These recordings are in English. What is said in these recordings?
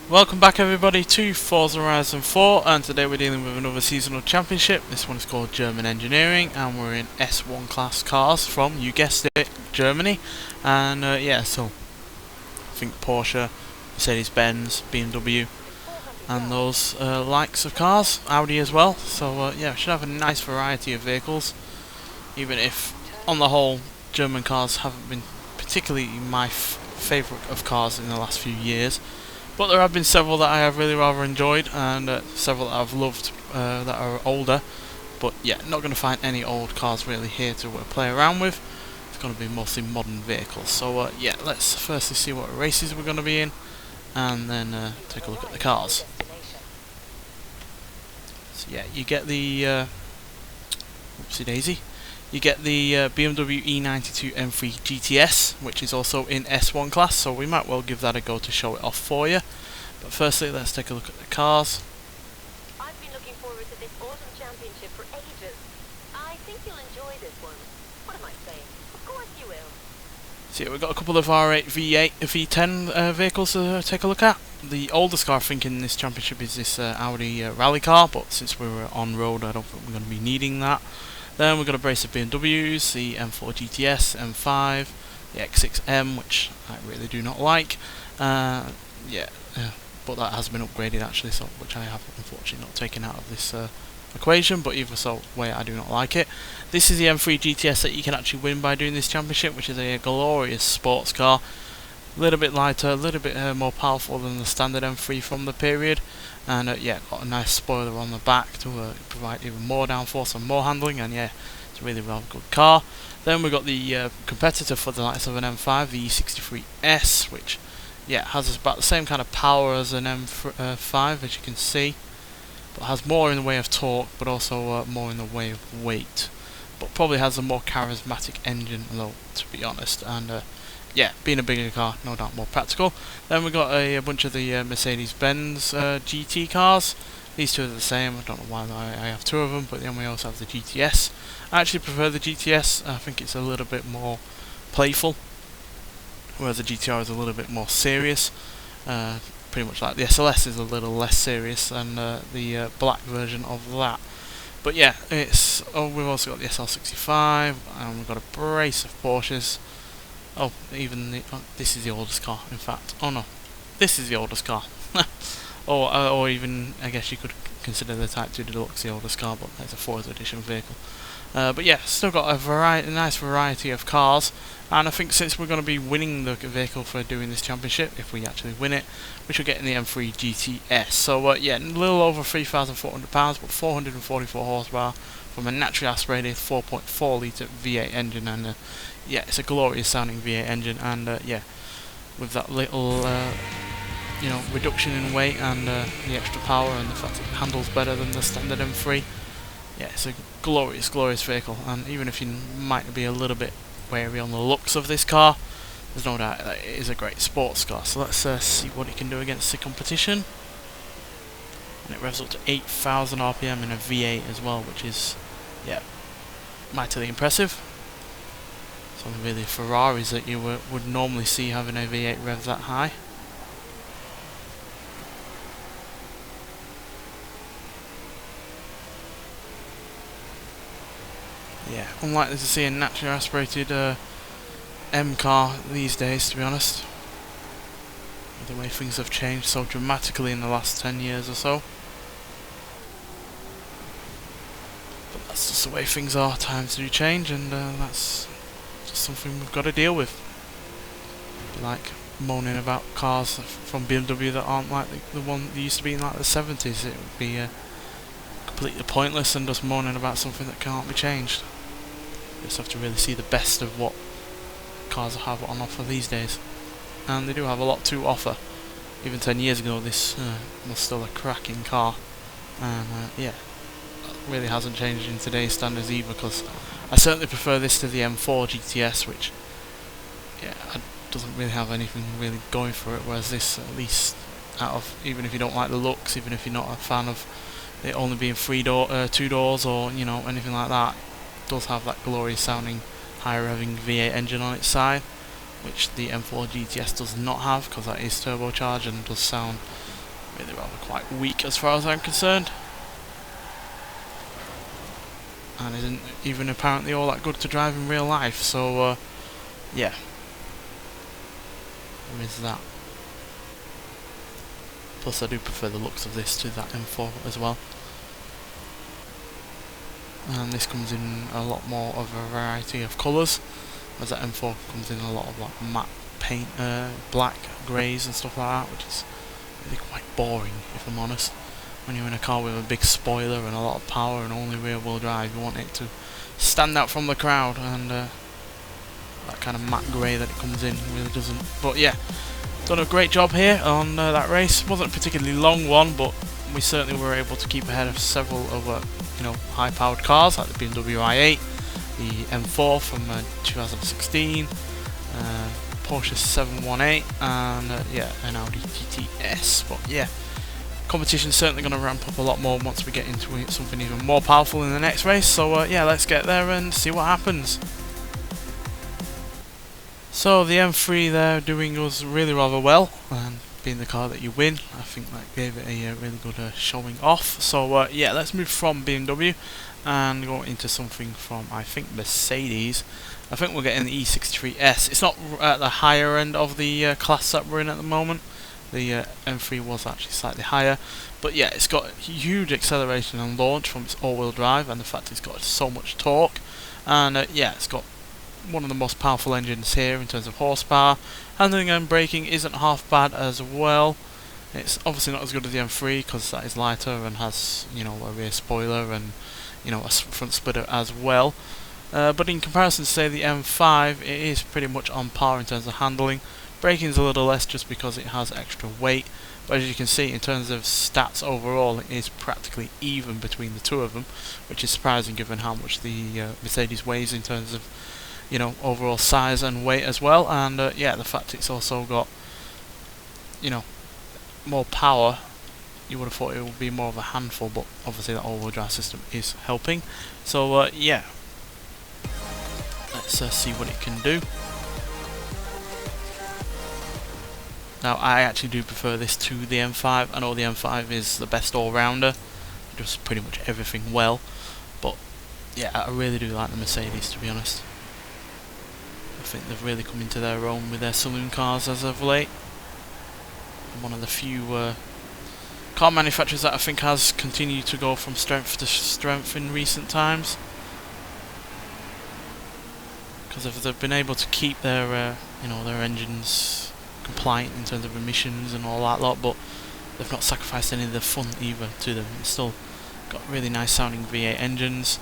Welcome back everybody to Forza Horizon 4, and today we're dealing with another seasonal championship. This one is called German Engineering and we're in S1 class cars from, you guessed it, Germany. And yeah, so I think Porsche, Mercedes-Benz, BMW and those likes of cars, Audi as well. So yeah, we should have a nice variety of vehicles, even if on the whole German cars haven't been particularly my favourite of cars in the last few years. But there have been several that I have really rather enjoyed, and several that I've loved that are older. But yeah, not going to find any old cars really here to play around with. It's going to be mostly modern vehicles. So yeah, let's firstly see what races we're going to be in, and then take a look at the cars. So yeah, you get the whoopsie daisy. You get the BMW E92 M3 GTS, which is also in S1 class, so we might well give that a go to show it off for you. But firstly, let's take a look at the cars. I've been looking forward to this autumn championship for ages. I think you'll enjoy this one. What am I saying? Of course you will. So yeah, we've got a couple of R8 V8, V10 vehicles to take a look at. The oldest car I think in this championship is this Audi rally car, but since we were on road, I don't think we're going to be needing that. Then we've got a brace of BMWs, the M4 GTS, M5, the X6M, which I really do not like. But that has been upgraded actually, so which I have unfortunately not taken out of this equation, but even so, way I do not like it. This is the M3 GTS that you can actually win by doing this championship, which is a glorious sports car. A little bit lighter, a little bit more powerful than the standard M3 from the period, and yeah, got a nice spoiler on the back to provide even more downforce and more handling, and yeah, it's a really well good car. Then we've got the competitor for the likes of an M5, the E63S, which yeah, has about the same kind of power as an M5 as you can see, but has more in the way of torque, but also more in the way of weight, but probably has a more charismatic engine though, to be honest, and yeah, being a bigger car, no doubt more practical. Then we've got a bunch of the Mercedes-Benz GT cars. These two are the same, I don't know why I have two of them, but then we also have the GTS. I actually prefer the GTS, I think it's a little bit more playful, whereas the GTR is a little bit more serious. Pretty much like the SLS is a little less serious than the black version of that. But yeah, we've also got the SL65, and we've got a brace of Porsches. Oh, even this is the oldest car, in fact. Oh no, this is the oldest car. or even, I guess you could consider the Type 2 Deluxe the oldest car, but it's a Forza edition vehicle. But yeah, still got a nice variety of cars, and I think since we're going to be winning the vehicle for doing this championship, if we actually win it, we should get in the M3 GTS. So yeah, a little over £3,400, but 444 horsepower from a naturally aspirated 4.4 litre V8 engine, and yeah, it's a glorious sounding V8 engine, and yeah, with that little reduction in weight and the extra power and the fact it handles better than the standard M3, yeah, it's a glorious vehicle. And even if you might be a little bit wary on the looks of this car, there's no doubt that it is a great sports car. So let's see what it can do against the competition. And it revs up to 8,000 RPM in a V8 as well, which is, yeah, mightily impressive. Some of the Ferraris that you would normally see having a V8 rev that high. Yeah, unlikely to see a naturally aspirated M car these days, to be honest. The way things have changed so dramatically in the last 10 years or so. But that's just the way things are, times do change, and that's just something we've got to deal with. Like moaning about cars from BMW that aren't like the one that used to be in like the 70s, it would be completely pointless, and just moaning about something that can't be changed. You just have to really see the best of what cars have on offer these days, and they do have a lot to offer. Even 10 years ago this was still a cracking car, and yeah, really hasn't changed in today's standards either, because I certainly prefer this to the M4 GTS, which yeah, doesn't really have anything really going for it, whereas this, at least out of, even if you don't like the looks, even if you're not a fan of it only being two doors or anything like that, does have that glorious sounding high revving V8 engine on its side, which the M4 GTS does not have, because that is turbocharged and does sound really rather quite weak as far as I'm concerned. And isn't even apparently all that good to drive in real life, so yeah, there is that. Plus I do prefer the looks of this to that M4 as well. And this comes in a lot more of a variety of colours, as that M4 comes in a lot of like matte paint, black, greys and stuff like that, which is really quite boring if I'm honest. When you're in a car with a big spoiler and a lot of power and only rear wheel drive, you want it to stand out from the crowd, and that kind of matte grey that it comes in really doesn't. But yeah, done a great job here on that race. Wasn't a particularly long one, but we certainly were able to keep ahead of several of high powered cars like the BMW i8, the M4 from 2016, Porsche 718, and an Audi TTS. But yeah, competition's certainly going to ramp up a lot more once we get into something even more powerful in the next race. So yeah, let's get there and see what happens. So the M3 there doing us really rather well, and being the car that you win, I think that gave it a really good showing off. So yeah, let's move from BMW and go into something from, I think, Mercedes. I think we're getting the E63S. It's not at the higher end of the class that we're in at the moment. The M3 was actually slightly higher, but yeah, it's got huge acceleration and launch from its all-wheel drive, and the fact it's got so much torque, and yeah, it's got one of the most powerful engines here in terms of horsepower. Handling and braking isn't half bad as well. It's obviously not as good as the M3 because that is lighter and has a rear spoiler and a front splitter as well. But in comparison to say the M5, it is pretty much on par in terms of handling. Braking is a little less just because it has extra weight, but as you can see in terms of stats overall, it is practically even between the two of them, which is surprising given how much the Mercedes weighs in terms of overall size and weight as well. And yeah, the fact it's also got more power, you would have thought it would be more of a handful, but obviously that all-wheel drive system is helping. So yeah, let's see what it can do. Now I actually do prefer this to the M5. I know the M5 is the best all-rounder, does pretty much everything well, but yeah, I really do like the Mercedes, to be honest. I think they've really come into their own with their saloon cars as of late. One of the few car manufacturers that I think has continued to go from strength to strength in recent times, because if they've been able to keep their their engines compliant in terms of emissions and all that lot, but they've not sacrificed any of the fun either to them. It's still got really nice sounding V8 engines.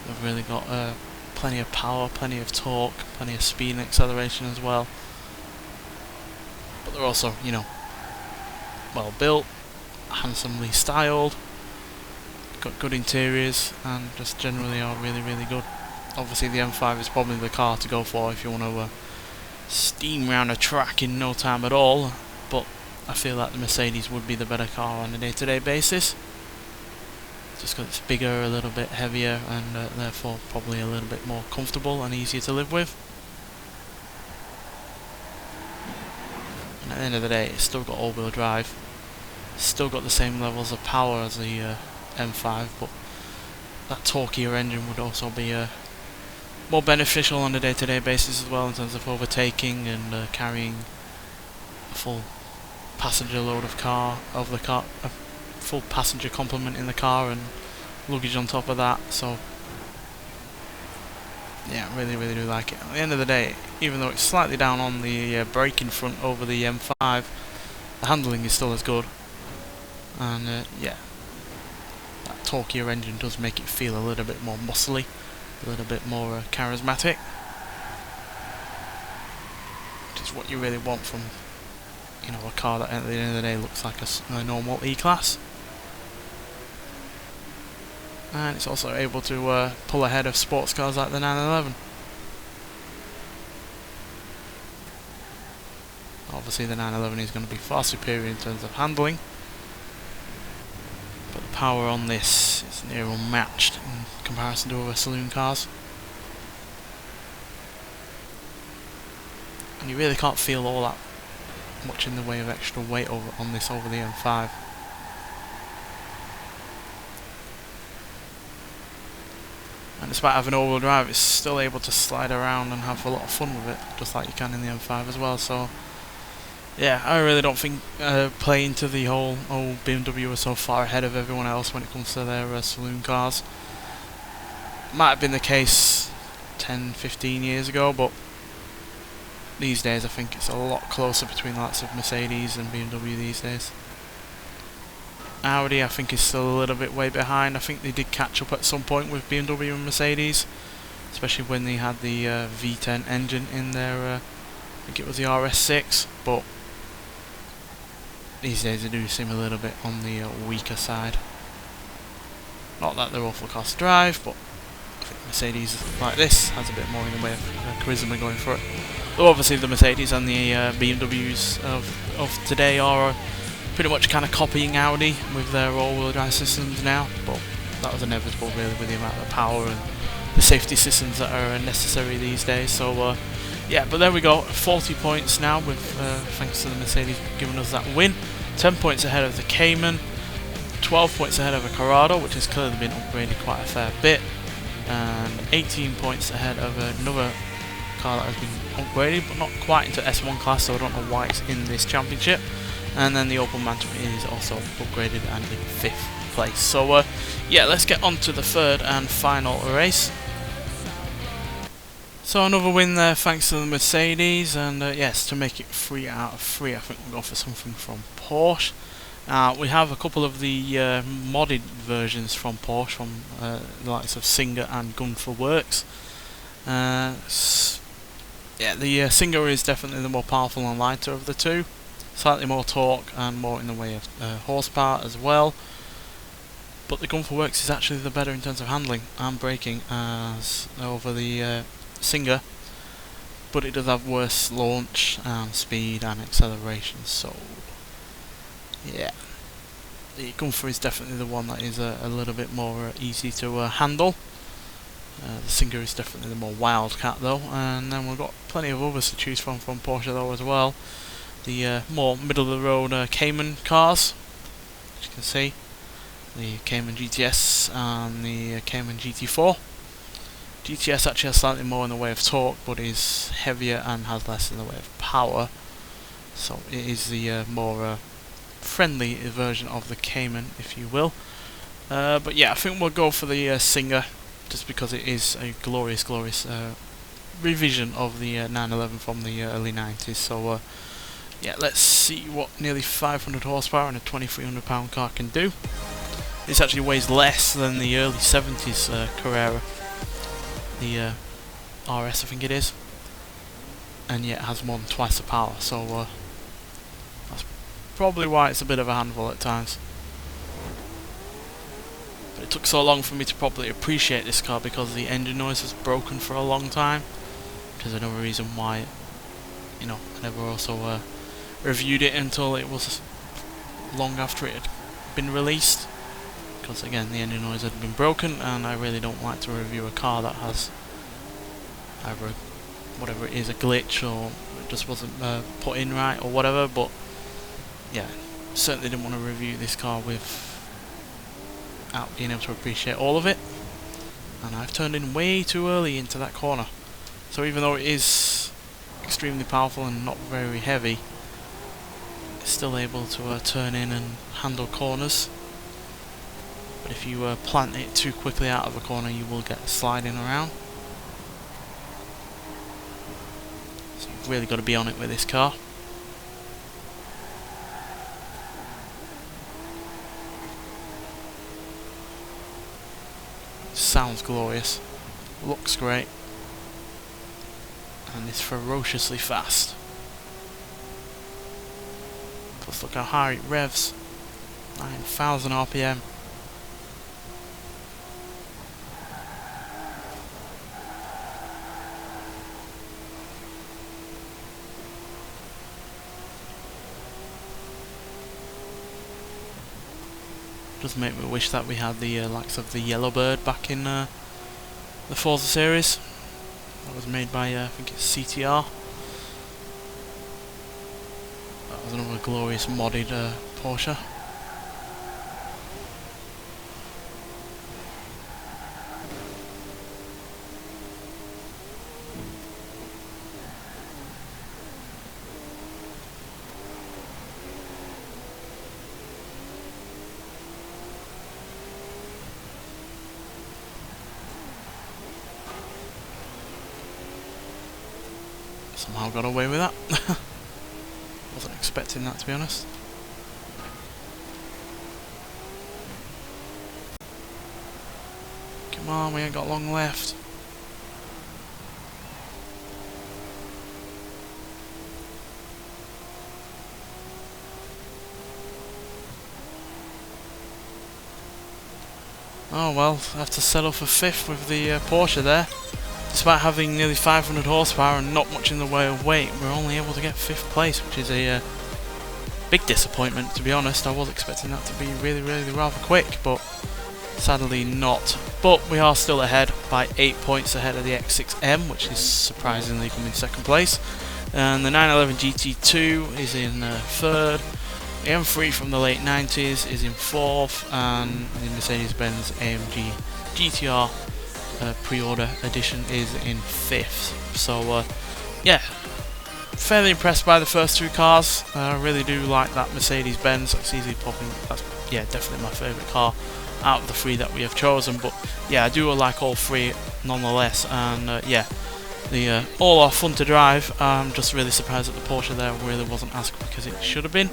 They've really got plenty of power, plenty of torque, plenty of speed and acceleration as well. But they're also, well built, handsomely styled, got good interiors, and just generally are really good. Obviously the M5 is probably the car to go for if you want to steam round a track in no time at all, but I feel like the Mercedes would be the better car on a day-to-day basis, just because it's bigger, a little bit heavier, and therefore probably a little bit more comfortable and easier to live with. And at the end of the day, it's still got all-wheel drive, still got the same levels of power as the M5, but that torquier engine would also be more beneficial on a day-to-day basis as well, in terms of overtaking and carrying a full passenger load of the car, a full passenger complement in the car and luggage on top of that. So yeah, I really do like it. At the end of the day, even though it's slightly down on the braking front over the M5, the handling is still as good, and yeah, that torquier engine does make it feel a little bit more muscly, a little bit more charismatic, which is what you really want from a car that at the end of the day looks like a normal E-Class. And it's also able to pull ahead of sports cars like the 911. Obviously the 911 is going to be far superior in terms of handling, but the power on this is near unmatched in comparison to other saloon cars. And you really can't feel all that much in the way of extra weight over the M5. And despite having all-wheel drive, it's still able to slide around and have a lot of fun with it, just like you can in the M5 as well. So yeah, I really don't think playing to the whole BMW are so far ahead of everyone else when it comes to their saloon cars. Might have been the case 10-15 years ago, but these days I think it's a lot closer between the likes of Mercedes and BMW these days. Audi I think is still a little bit way behind. I think they did catch up at some point with BMW and Mercedes, especially when they had the V10 engine in their, I think it was the RS6, but these days they do seem a little bit on the weaker side. Not that they're awful cars to drive, but I think Mercedes like this has a bit more in the way of charisma going for it. Though obviously the Mercedes and the BMWs of today are pretty much kind of copying Audi with their all-wheel drive systems now, but that was inevitable really with the amount of power and the safety systems that are necessary these days. So yeah, but there we go, 40 points now with thanks to the Mercedes giving us that win. 10 points ahead of the Cayman, 12 points ahead of a Corrado, which has clearly been upgraded quite a fair bit, and 18 points ahead of another car that has been upgraded but not quite into S1 class, so I don't know why it's in this championship. And then the Opel Manta is also upgraded and in 5th place. So yeah, let's get on to the third and final race. So another win there thanks to the Mercedes, and yes, to make it 3 out of 3 I think we'll go for something from Porsche. We have a couple of the modded versions from Porsche, from the likes of Singer and Gun for Works. Yeah, the Singer is definitely the more powerful and lighter of the two. Slightly more torque and more in the way of horsepower as well. But the Gun for Works is actually the better in terms of handling and braking as over the Singer. But it does have worse launch and speed and acceleration, so yeah. The Gun for is definitely the one that is a little bit more easy to handle. The Singer is definitely the more wildcat though, and then we've got plenty of others to choose from Porsche though as well. The more middle of the road Cayman cars, as you can see, the Cayman GTS and the Cayman GT4. GTS actually has slightly more in the way of torque, but is heavier and has less in the way of power, so it is the more friendly version of the Cayman, if you will. But yeah, I think we'll go for the Singer, just because it is a glorious revision of the 911 from the early 90s. So yeah, let's see what nearly 500 horsepower and a 2,300 pound car can do. This actually weighs less than the early 70s Carrera, the RS I think it is, and yet has more than twice the power, so that's probably why it's a bit of a handful at times. But it took so long for me to properly appreciate this car because the engine noise was broken for a long time, which is another reason why, you know, I never also reviewed it until it was long after it had been released, because again the engine noise had been broken, and I really don't like to review a car that has either whatever it is, a glitch, or it just wasn't put in right or whatever. But yeah, certainly didn't want to review this car without being able to appreciate all of it, and I've turned in way too early into that corner. So even though it is extremely powerful and not very heavy, it's still able to turn in and handle corners. But if you plant it too quickly out of a corner, you will get sliding around. So you've really got to be on it with this car. Sounds glorious, looks great, and is ferociously fast. Plus look how high it revs, 9,000 RPM. Does make me wish that we had the likes of the Yellowbird back in the Forza series. That was made by I think it's CTR. glorious modded Porsche. Somehow got away with that. Wasn't expecting that, to be honest. Come on, we ain't got long left. Oh well, I have to settle for 5th with the Porsche there. Despite having nearly 500 horsepower and not much in the way of weight, we're only able to get 5th place, which is a big disappointment, to be honest. I was expecting that to be really rather quick, but sadly not. But we are still ahead by 8 points ahead of the X6M, which is surprisingly coming in 2nd place. And the 911 GT2 is in 3rd. The M3 from the late 90s is in 4th, and the Mercedes-Benz AMG GTR pre-order edition is in 5th. So yeah, fairly impressed by the first 2 cars. I really do like that Mercedes-Benz. It's easily popping. That's, yeah, definitely my favourite car out of the 3 that we have chosen. But yeah, I do like all 3 nonetheless. And yeah, the all are fun to drive. I'm just really surprised that the Porsche there really wasn't as quick as it should have been,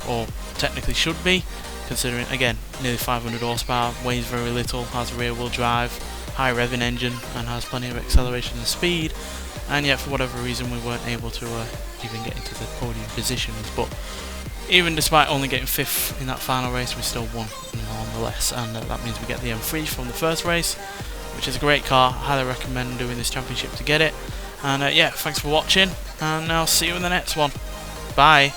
or technically should be, considering again nearly 500 horsepower, weighs very little, has rear-wheel drive, high revving engine, and has plenty of acceleration and speed. And yet for whatever reason we weren't able to even get into the podium positions. But even despite only getting 5th in that final race, we still won nonetheless, and that means we get the M3 from the first race, which is a great car. I highly recommend doing this championship to get it. And yeah, thanks for watching, and I'll see you in the next one. Bye.